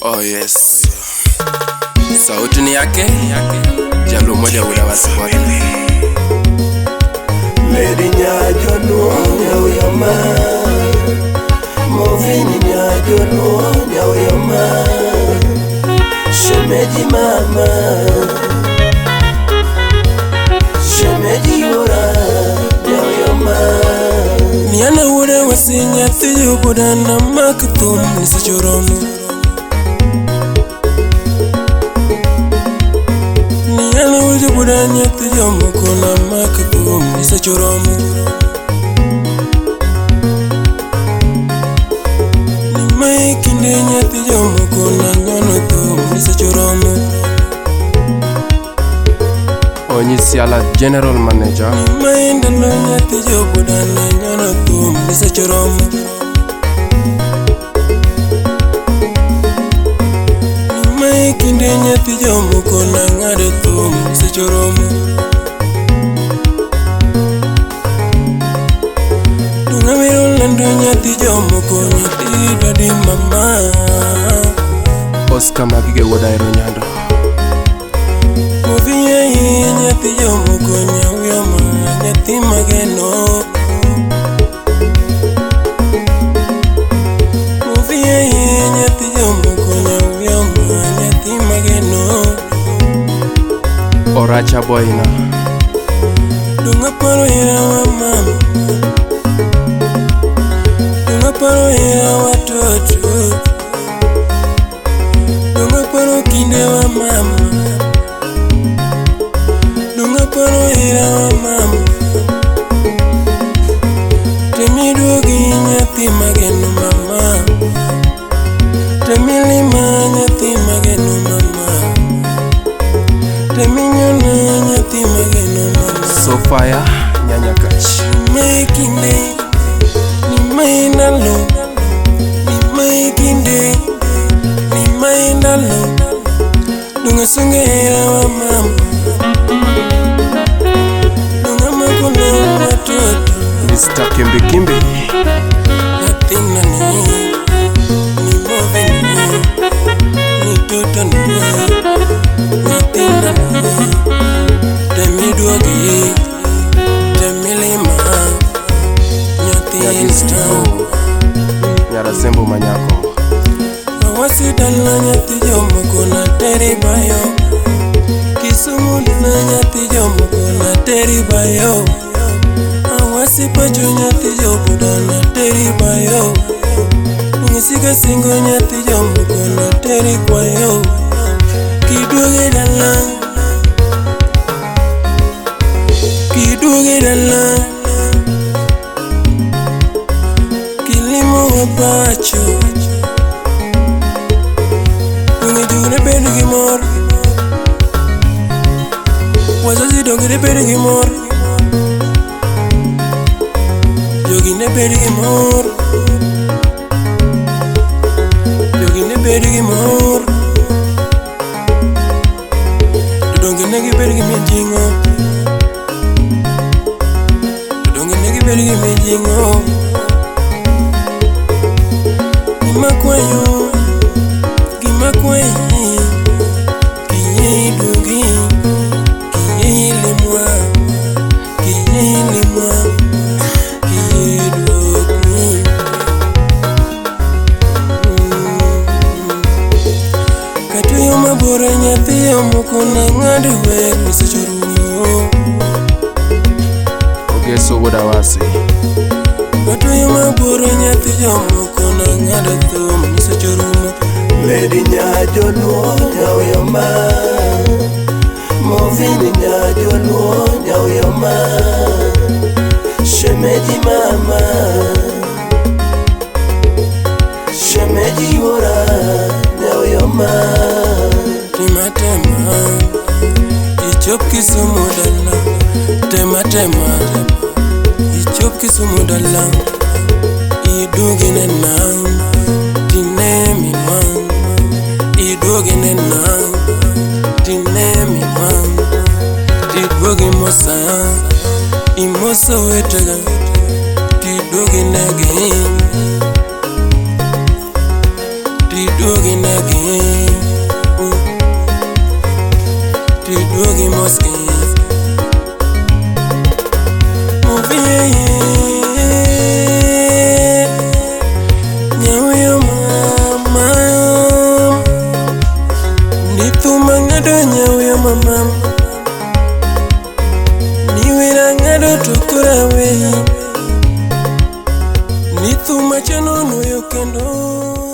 Oh yes. Sauti ni yake Jalu moja ula wasiwata Medi nyajo nuonya uyama Movini nyajo nuonya uyama Shemeji mama Shemeji yura uyama Niyana ure wasinya tiyo budana makutum nisa choromu Niyana ure budanya tiyo mukuna makutum nisa choromu Nimai kindenya tiyo mukuna nyono tum nisa choromu Onyisiala General Manager Nimai ndalonya tiyo budana nyono tum nisa choromu Kindenya tijo mukona ngade tum nisa choromu Dunga miro landonya tijo mukona tido di mama Oscar Magige wodairo nyando Muviya hinya tijo mukonya uyama nyati mageno Muviya hinya tijo mukonya uyama nyati mageno Oracha boyna Dunga paro ira wa mama Dunga paro ira wa toto Dunga paro kinde wa mama Dunga paro ira wa mama Temidogi nyati mageno mama Temilima nyati mageno mama Teminyona nyati mageno mama Sofia nyanya kachi Mekinde ni mainalo Ni mekinde ni mainalo Dunga sungera wa mama Dunga makuna watoto Mr. Kimbi Kimbi Natina ni moveni Ni toto ni Natina ni Temidogi Temilima Nyatina Nyara Sembo Manyako Awasidana nyati jomo kuna teribayo Kisumu lina nyati jomo kuna teribayo Awasipacho nyati jomo dana teribayo Ungisika singo nyati jomo kuna terikwayo Kiduge dala Kiduge dala Kilimo wapacho Ungijune bedi gimor Wazazi dongire bedi gimor Jogine bedi gimor Jogine bedi gimor Dongine gi bedi gimejingo Dongine gi bedi gimejingo Gimakwayo Gimakwayi Kiye dugi Kiye limwa Kiye limwa Kiye dugi Katuyo mabora nyathiyo mukuna ngaduwe nisa chorumo Ogeso wodawasi Katuyo mabora nyathiyo mukuna ngaduwe nisa chorumo Medi nyajo nuonya uyama Movini nyajo nuonya uyama Shemeji mama Shemeji yura uyama Tema Ichop Kisumu dala Tema Ichop Kisumu dala Idugine na Tinemi man Idugine na Tinemi man Tidwogi mosa Imosa wetega Tidugine again tiduogi nagi, tiduogi moski. Nyauyo mama, nithuma ngado nyauyo mama, niwira ngado tokora wehi, nithuma chano noyo kendo.